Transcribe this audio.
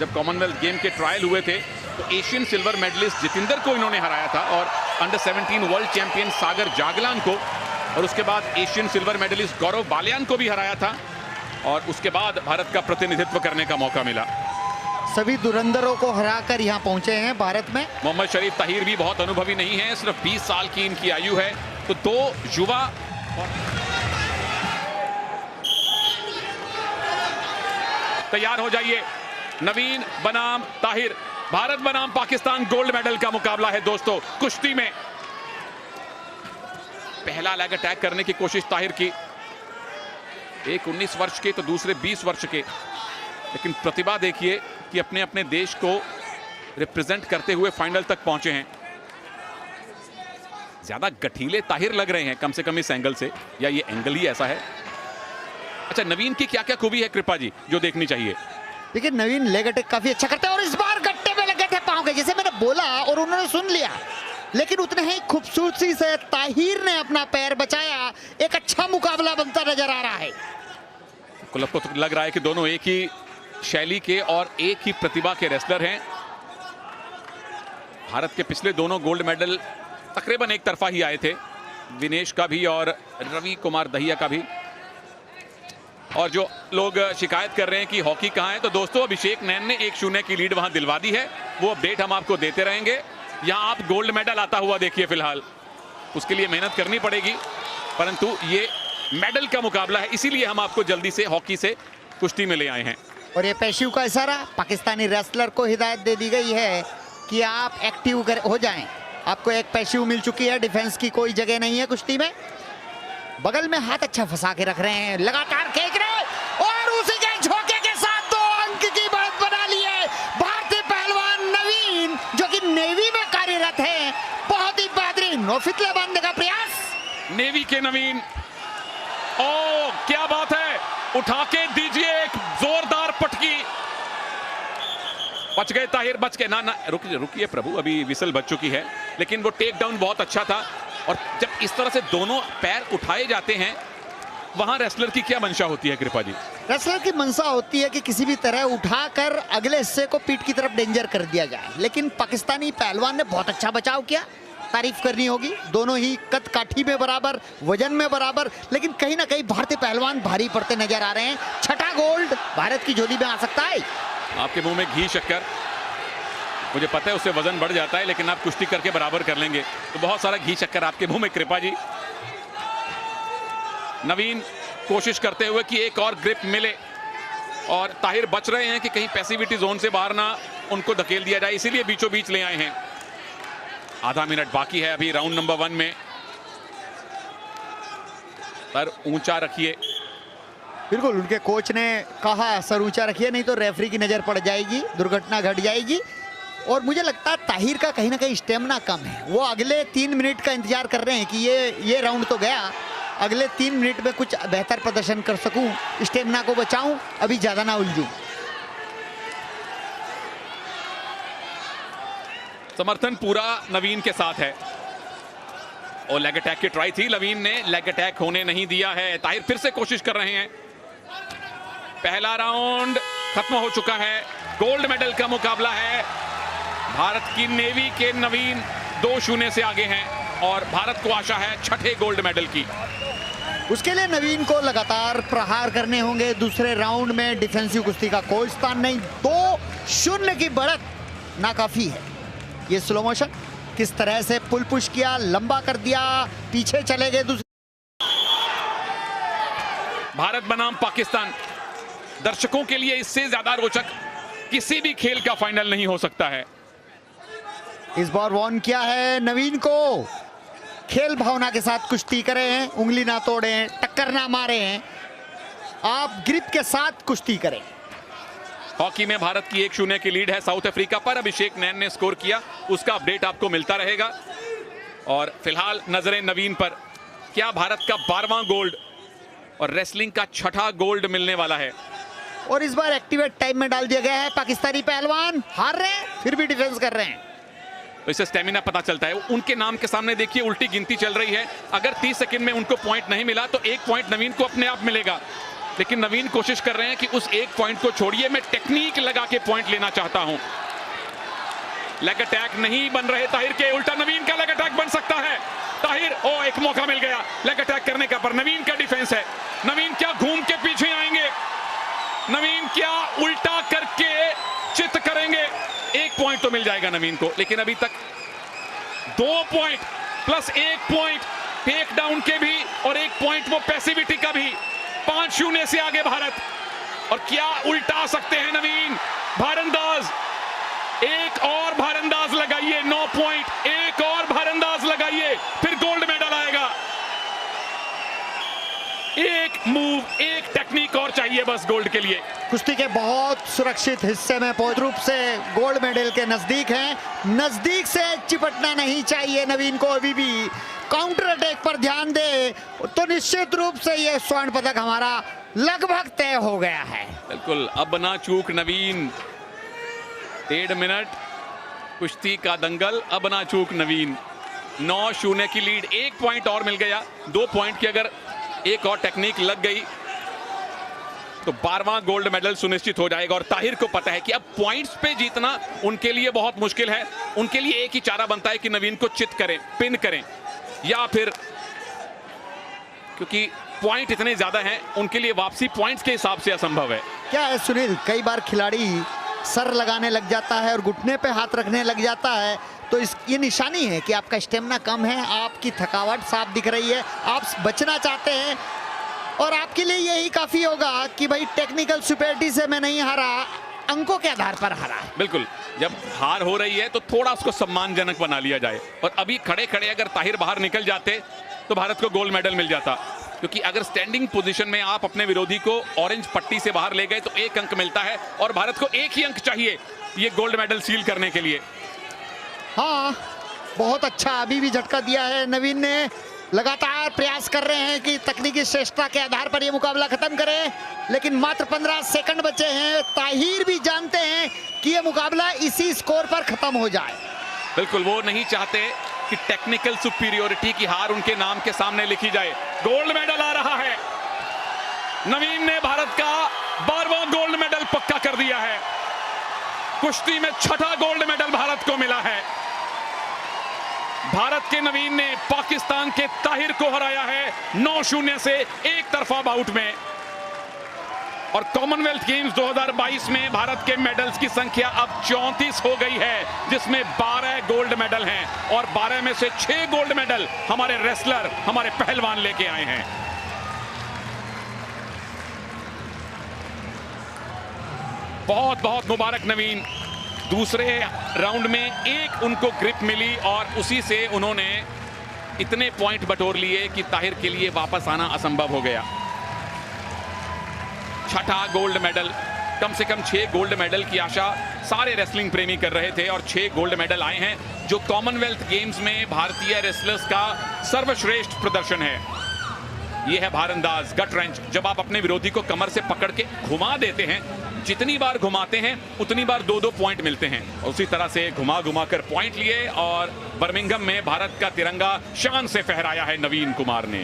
जब Commonwealth game के trial हुए थे तो एशियन सिल्वर मेडलिस्ट जितेंद्र को इन्होंने हराया था और अंडर 17 वर्ल्ड चैंपियन सागर जागलान को, और उसके बाद एशियन सिल्वर मेडलिस्ट गौरव बालियान को भी हराया था और उसके बाद भारत का प्रतिनिधित्व करने का मौका मिला। सभी धुरंधरों को हराकर यहाँ पहुंचे हैं भारत में। मोहम्मद शरीफ ताहिर भी बहुत अनुभवी नहीं है, सिर्फ 20 साल की इनकी आयु है। तो दो युवा तैयार हो जाइए। नवीन बनाम ताहिर, भारत बनाम पाकिस्तान गोल्ड मेडल का मुकाबला है दोस्तों। कुश्ती में पहला लेग अटैक करने की कोशिश ताहिर की, एक 19 वर्ष के तो दूसरे 20 वर्ष के, लेकिन प्रतिभा देखिए कि अपने अपने देश को रिप्रेजेंट करते हुए फाइनल तक पहुंचे हैं। ज्यादा गठीले ताहिर लग रहे हैं कम से कम इस एंगल से, या ये एंगल ही ऐसा है। अच्छा, नवीन की क्या क्या खूबी है कृपा जी जो देखनी चाहिए? देखिए नवीन लेग अटैक काफी अच्छा करते हैं और इस बार गट्टे में लगे थे पांव के, जैसे मैंने बोला और उन्होंने सुन लिया, लेकिन उतने ही खूबसूरती से ताहिर ने अपना पैर बचाया। एक अच्छा मुकाबला बनता नजर आ रहा है। क्लब को तो लग रहा है कि दोनों एक ही शैली के और एक ही प्रतिभा के रेसलर हैं। भारत के पिछले दोनों गोल्ड मेडल तकरीबन एक तरफा ही आए थे, विनेश का भी और रवि कुमार दहिया का भी। और जो लोग शिकायत कर रहे हैं कि हॉकी कहां है, तो दोस्तों अभिषेक नैन ने 1-0 की लीड वहां दिलवा दी है। वो अपडेट हम आपको देते रहेंगे। यहां आप गोल्ड मेडल आता हुआ देखिए फिलहाल, उसके लिए मेहनत करनी पड़ेगी, परंतु ये मेडल का मुकाबला है, इसीलिए हम आपको जल्दी से हॉकी से कुश्ती में ले आए हैं। और ये पेशिव का इशारा पाकिस्तानी रेसलर को हिदायत दे दी गई है कि आप एक्टिव हो जाएं। आपको एक पेशिव मिल चुकी है, डिफेंस की कोई जगह नहीं है कुश्ती में। बगल में हाथ अच्छा फंसा के रख रहे हैं, लगातार खींच रहे हैं और उसी के झोंके के साथ 2 अंक की बढ़त बना ली है भारतीय पहलवान नवीन, जो कि नेवी में कार्यरत है। बहुत ही बेहतरीन नौफितले बांधने का प्रयास नेवी के नवीन। ओ क्या बात है, उठा के दीजिए एक जोरदार पटकी। बच गए ताहिर, बच गए। ना रुकिए रुकिए प्रभु, अभी विसल बच चुकी है, लेकिन वो टेक डाउन बहुत अच्छा था। और जब इस तरह से दोनों पैर उठाए जाते हैं, वहां रेसलर की क्या मंशा होती है कृपा जी? रेसलर की मंशा होती है कि किसी भी तरह उठाकर अगले हिस्से को पीठ की तरफ डेंजर कर दिया जाए, लेकिन पाकिस्तानी पहलवान ने बहुत अच्छा बचाव किया, तारीफ करनी होगी। दोनों ही कद काठी में बराबर, वजन में बराबर, लेकिन कहीं ना कहीं भारतीय पहलवान भारी पड़ते नजर आ रहे हैं। छठा गोल्ड भारत की झोली में आ सकता है। आपके मुंह में घी शक्कर, मुझे पता है उससे वजन बढ़ जाता है, लेकिन आप कुश्ती करके बराबर कर लेंगे, तो बहुत सारा घी शक्कर आपके मुंह में कृपा जी। नवीन कोशिश करते हुए कि एक और ग्रिप मिले, और ताहिर बच रहे हैं कि कहीं पैसिविटी जोन से बाहर ना उनको धकेल दिया जाए, इसीलिए बीचों बीच ले आए हैं। आधा मिनट बाकी है अभी राउंड नंबर 1 में। सर ऊंचा रखिए। बिल्कुल, उनके कोच ने कहा सर ऊंचा रखिए, नहीं तो रेफरी की नजर पड़ जाएगी, दुर्घटना घट जाएगी। और मुझे लगता है ताहिर का कहीं ना कहीं स्टेमिना कम है। वो अगले 3 मिनट का इंतजार कर रहे हैं कि ये राउंड तो गया, अगले 3 मिनट में कुछ बेहतर प्रदर्शन कर सकूं, स्टेमिना को बचाऊं, अभी ज्यादा ना उलझूं। समर्थन पूरा नवीन के साथ है और लेग अटैक की ट्राई थी, नवीन ने लेग अटैक होने नहीं दिया है। ताहिर फिर से कोशिश कर रहे हैं। पहला राउंड खत्म हो चुका है, गोल्ड मेडल का मुकाबला है। भारत की नेवी के नवीन 2-0 से आगे हैं और भारत को आशा है छठे गोल्ड मेडल की। उसके लिए नवीन को लगातार प्रहार करने होंगे। दूसरे राउंड में डिफेंसिव कुश्ती का कोई स्थान नहीं। 2-0 की बढ़त नाकाफी है। ये स्लो मोशन किस तरह से पुल पुश किया, लंबा कर दिया, पीछे चले गए। भारत बनाम पाकिस्तान, दर्शकों के लिए इससे ज्यादा रोचक किसी भी खेल का फाइनल नहीं हो सकता है। इस बार वॉर्न किया है नवीन को, खेल भावना के साथ कुश्ती करें, उंगली ना तोड़ें, टक्कर ना मारें, आप ग्रिप के साथ कुश्ती करें। हॉकी में भारत की 1-0 की लीड है साउथ अफ्रीका पर। अभिषेक नैन ने स्कोर किया, उसका अपडेट आपको मिलता रहेगा। और फिलहाल नजरें नवीन पर। क्या भारत का 12वां गोल्ड और रेसलिंग का छठा गोल्ड मिलने वाला है? और इस बार एक्टिवेट टाइम में डाल दिया गया है। पाकिस्तानी पहलवान हार रहे हैं, फिर भी डिफेंस कर रहे हैं, तो इससे स्टेमिना पता चलता है। उनके नाम के सामने देखिए उल्टी गिनती चल रही है। अगर 30 सेकंड में उनको पॉइंट नहीं मिला तो 1 पॉइंट नवीन को अपने आप मिलेगा। लेकिन नवीन कोशिश कर रहे हैं कि उस एक पॉइंट को छोड़िए, मैं टेक्निक लगा के पॉइंट लेना चाहता हूं। लेग अटैक नहीं बन रहे ताहिर के, उल्टा नवीन का लेग अटैक बन सकता है। ताहिर, ओ एक मौका मिल गया लेग अटैक करने का, पर नवीन का डिफेंस है। नवीन क्या घूम के पीछे आएंगे? नवीन क्या उल्टा करके चित करेंगे? एक पॉइंट तो मिल जाएगा नवीन को, लेकिन अभी तक 2 point plus 1 point take down के भी और 1 पॉइंट वो पैसिविटी का भी। 5-0 से आगे भारत। और क्या उल्टा सकते हैं नवीन? भारंदाज, एक और भारंदाज लगाइए, 9 पॉइंट, एक और भारंदाज लगाइए, फिर गोल्ड मेडल आएगा। एक मूव, एक टेक्निक और चाहिए बस गोल्ड के लिए। कुश्ती के बहुत सुरक्षित हिस्से में पहुंच रूप से गोल्ड मेडल के नजदीक हैं। नजदीक से चिपटना नहीं चाहिए नवीन को अभी भी। काउंटर अटैक पर ध्यान दे तो निश्चित रूप से यह स्वर्ण पदक हमारा लगभग तय हो गया है। बिल्कुल, अब ना चूक नवीन। 1.5 मिनट कुश्ती का दंगल, अब ना चूक नवीन। 9-0 की लीड, 1 पॉइंट और मिल गया। 2 पॉइंट की अगर एक और टेक्निक लग गई तो 12वां गोल्ड मेडल सुनिश्चित हो जाएगा। और ताहिर को पता है कि अब पॉइंट्स पे जीतना उनके लिए बहुत मुश्किल है। उनके लिए एक ही चारा बनता है कि नवीन को चित करें, पिन करें, या फिर क्योंकि पॉइंट इतने ज्यादा हैं उनके लिए वापसी पॉइंट्स के हिसाब से असंभव है। क्या है सुनील, कई बार खिलाड़ी सर लगाने लग जाता है और घुटने पे हाथ रखने लग जाता है, तो ये निशानी है कि आपका स्टेमिना कम है, आपकी थकावट साफ दिख रही है, आप बचना चाहते हैं। और आपके लिए यही काफी होगा कि भाई टेक्निकल सुपेरिटी से मैं नहीं हारा, अंकों के आधार पर हारा। बिल्कुल, जब हार हो रही है तो थोड़ा उसको सम्मानजनक बना लिया जाए। और अभी खड़े खड़े अगर ताहिर बाहर निकल जाते तो भारत को गोल्ड मेडल मिल जाता, क्योंकि अगर स्टैंडिंग पोजीशन में आप अपने विरोधी को ऑरेंज पट्टी से बाहर ले गए तो 1 अंक मिलता है और भारत को 1 ही अंक चाहिए ये गोल्ड मेडल सील करने के लिए। हाँ, बहुत अच्छा अभी भी झटका दिया है नवीन ने। लगातार प्रयास कर रहे हैं कि तकनीकी श्रेष्ठता के आधार पर यह मुकाबला खत्म करें, लेकिन मात्र 15 सेकंड बचे हैं। ताहिर भी जानते हैं कि यह मुकाबला इसी स्कोर पर खत्म हो जाए। बिल्कुल, वो नहीं चाहते कि टेक्निकल सुपीरियोरिटी की हार उनके नाम के सामने लिखी जाए। गोल्ड मेडल आ रहा है। नवीन ने भारत का 12वां गोल्ड मेडल पक्का कर दिया है। कुश्ती में 6ठा गोल्ड मेडल भारत को मिला है। भारत के नवीन ने पाकिस्तान के ताहिर को हराया है 9-0 से एक तरफा बाउट में। और कॉमनवेल्थ गेम्स 2022 में भारत के मेडल्स की संख्या अब 34 हो गई है, जिसमें 12 गोल्ड मेडल हैं और 12 में से 6 गोल्ड मेडल हमारे रेसलर, हमारे पहलवान लेके आए हैं। बहुत बहुत मुबारक नवीन। दूसरे राउंड में एक उनको ग्रिप मिली और उसी से उन्होंने इतने पॉइंट बटोर लिए कि ताहिर के लिए वापस आना असंभव हो गया। 6ठा गोल्ड मेडल, कम से कम 6 गोल्ड मेडल की आशा सारे रेसलिंग प्रेमी कर रहे थे और 6 गोल्ड मेडल आए हैं, जो कॉमनवेल्थ गेम्स में भारतीय रेसलर्स का सर्वश्रेष्ठ प्रदर्शन है। यह है भारंदाज, गट रेंच। जब आप अपने विरोधी को कमर से पकड़ के घुमा देते हैं, जितनी बार घुमाते हैं उतनी बार 2-2 पॉइंट मिलते हैं। उसी तरह से घुमा घुमा कर पॉइंट लिए और बर्मिंघम में भारत का तिरंगा शान से फहराया है नवीन कुमार ने।